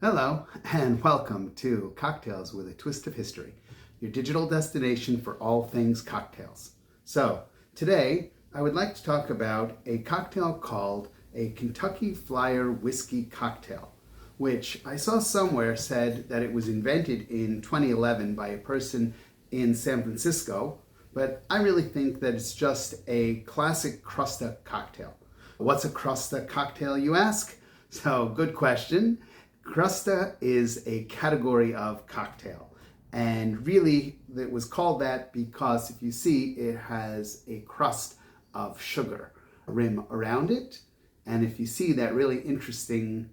Hello, and welcome to Cocktails with a Twist of History, your digital destination for all things cocktails. So, today I would like to talk about a cocktail called a Kentucky Flyer Whiskey Cocktail, which I saw somewhere said that it was invented in 2011 by a person in San Francisco, but I really think that it's just a classic Crusta cocktail. What's a Crusta cocktail, you ask? So, good question. Crusta is a category of cocktail, and really it was called that because if you see, it has a crust of sugar rim around it, and if you see that really interesting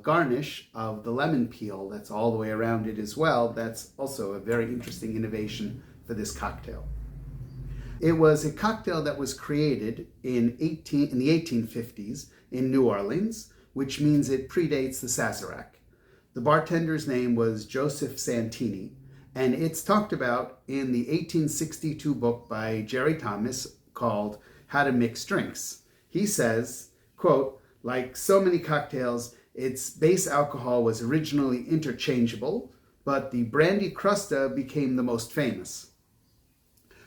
garnish of the lemon peel that's all the way around it as well, that's also a very interesting innovation for this cocktail. It was a cocktail that was created in the 1850s in New Orleans, which means it predates the Sazerac. The bartender's name was Joseph Santini, and it's talked about in the 1862 book by Jerry Thomas called How to Mix Drinks. He says, quote, like so many cocktails, its base alcohol was originally interchangeable, but the brandy Crusta became the most famous.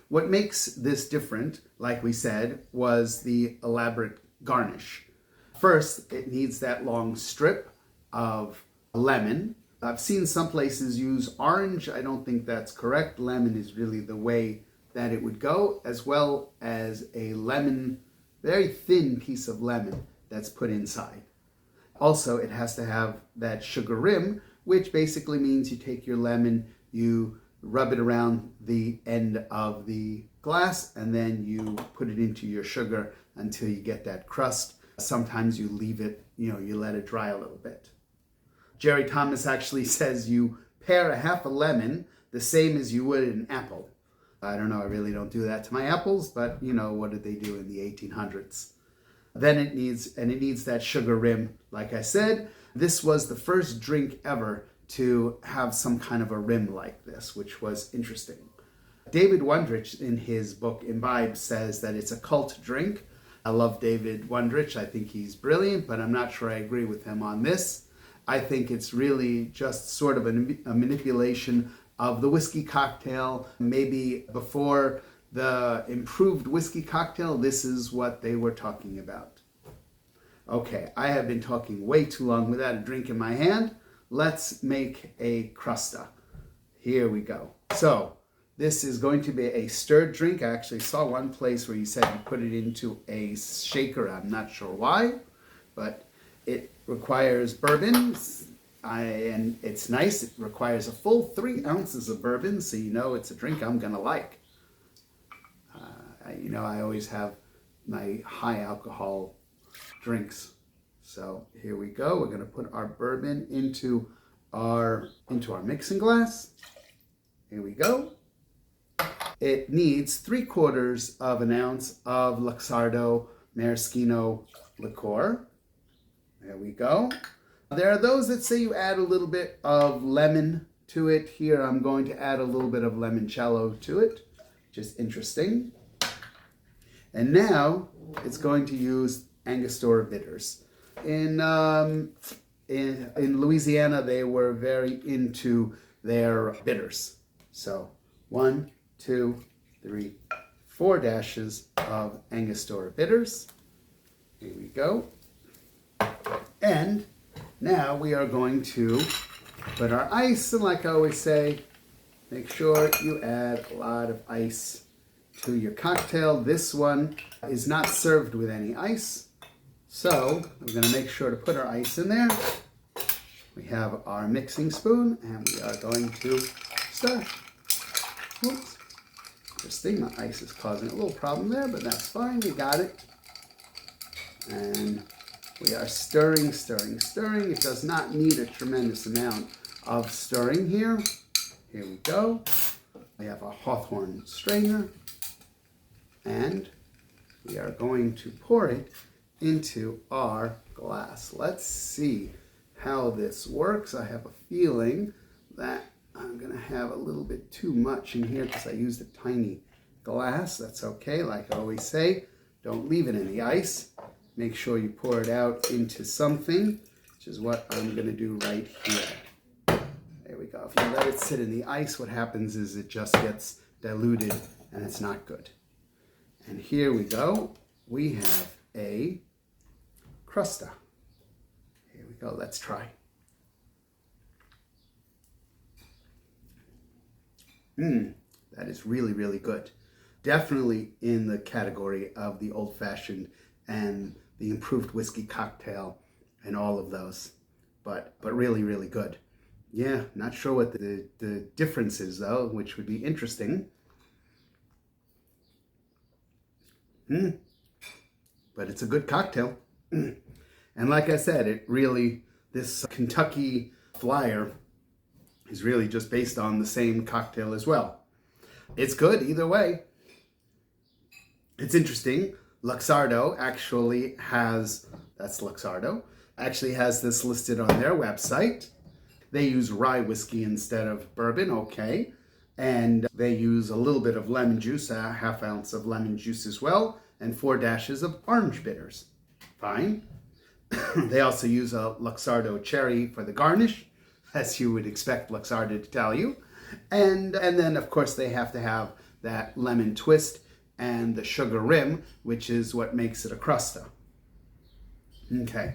What makes this different, like we said, was the elaborate garnish. First, it needs that long strip of lemon. I've seen some places use orange. I don't think that's correct. Lemon is really the way that it would go, as well as a lemon, very thin piece of lemon that's put inside. Also, it has to have that sugar rim, which basically means you take your lemon, you rub it around the end of the glass, and then you put it into your sugar until you get that crust. Sometimes you leave it, you let it dry a little bit. Jerry Thomas actually says you pare a half a lemon the same as you would an apple. I don't know, I really don't do that to my apples, but what did they do in the 1800s? Then it needs that sugar rim, like I said. This was the first drink ever to have some kind of a rim like this, which was interesting. David Wondrich, in his book Imbibe, says that it's a cult drink. I love David Wondrich. I think he's brilliant, but I'm not sure I agree with him on this. I think it's really just sort of a manipulation of the whiskey cocktail. Maybe before the improved whiskey cocktail, this is what they were talking about. Okay, I have been talking way too long without a drink in my hand. Let's make a Crusta. Here we go. So, this is going to be a stirred drink. I actually saw one place where you said you put it into a shaker. I'm not sure why, but it requires bourbon, and it's nice. It requires a full 3 ounces of bourbon, so it's a drink I'm going to like. I always have my high alcohol drinks. So here we go. We're going to put our bourbon into our mixing glass. Here we go. It needs 3/4 of an ounce of Luxardo Maraschino liqueur. There we go. There are those that say you add a little bit of lemon to it. Here I'm going to add a little bit of limoncello to it, which is interesting. And now it's going to use Angostura bitters. In Louisiana, they were very into their bitters. So 1, 2, 3, 4 dashes of Angostura bitters. Here we go. And now we are going to put our ice, and like I always say, make sure you add a lot of ice to your cocktail. This one is not served with any ice, so we're going to make sure to put our ice in there. We have our mixing spoon, and we are going to stir. Whoops. Interesting, my ice is causing a little problem there, but that's fine, we got it. And we are stirring, stirring, stirring. It does not need a tremendous amount of stirring here. Here we go. We have a Hawthorne strainer, and we are going to pour it into our glass. Let's see how this works. I have a feeling that I'm going to have a little bit too much in here because I used a tiny glass. That's okay. Like I always say, don't leave it in the ice. Make sure you pour it out into something which is what I'm going to do right here. There we go. If you let it sit in the ice, what happens is it just gets diluted and it's not good. And here we go. We have a Crusta. Here we go. Let's try. That is really, really good. Definitely in the category of the old-fashioned and the improved whiskey cocktail and all of those. But really, really good. Yeah, not sure what the difference is, though, which would be interesting. But it's a good cocktail. And like I said, this Kentucky Flyer is really just based on the same cocktail as well. It's good either way. It's interesting. Luxardo actually has this listed on their website. They use rye whiskey instead of bourbon, okay. And they use a little bit of lemon juice, a half ounce of lemon juice as well, and 4 dashes of orange bitters. Fine. They also use a Luxardo cherry for the garnish, as you would expect Luxardo to tell you. And then, of course, they have to have that lemon twist and the sugar rim, which is what makes it a Crusta. Okay.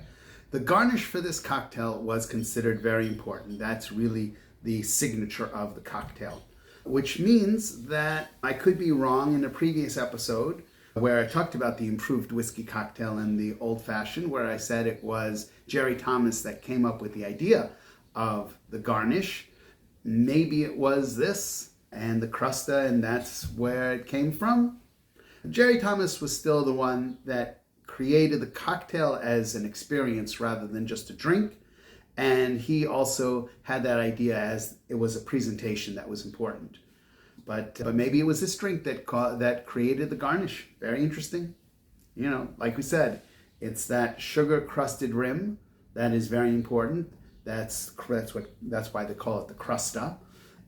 The garnish for this cocktail was considered very important. That's really the signature of the cocktail, which means that I could be wrong in a previous episode where I talked about the improved whiskey cocktail and the old-fashioned, where I said it was Jerry Thomas that came up with the idea of the garnish. Maybe it was this and the Crusta, and that's where it came from. Jerry Thomas was still the one that created the cocktail as an experience rather than just a drink. And he also had that idea as it was a presentation that was important. But maybe it was this drink that created the garnish. Very interesting. You know, like we said, it's that sugar-crusted rim that is very important. That's why they call it the Crusta.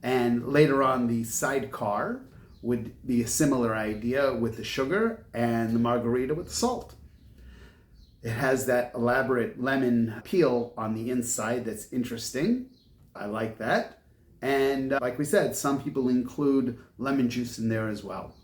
And later on, the sidecar would be a similar idea with the sugar and the margarita with the salt. It has that elaborate lemon peel on the inside that's interesting. I like that. And like we said, some people include lemon juice in there as well.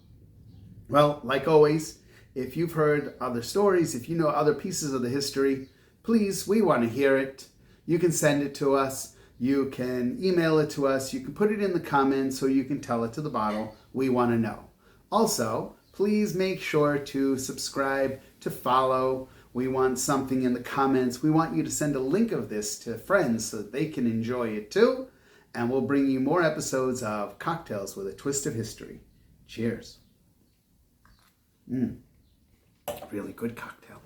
Well, like always, if you've heard other stories, if you know other pieces of the history, please, we want to hear it. You can send it to us. You can email it to us. You can put it in the comments, or you can tell it to the bottle. We want to know. Also, please make sure to subscribe, to follow. We want something in the comments. We want you to send a link of this to friends so that they can enjoy it too. And we'll bring you more episodes of Cocktails with a Twist of History. Cheers. Really good cocktail.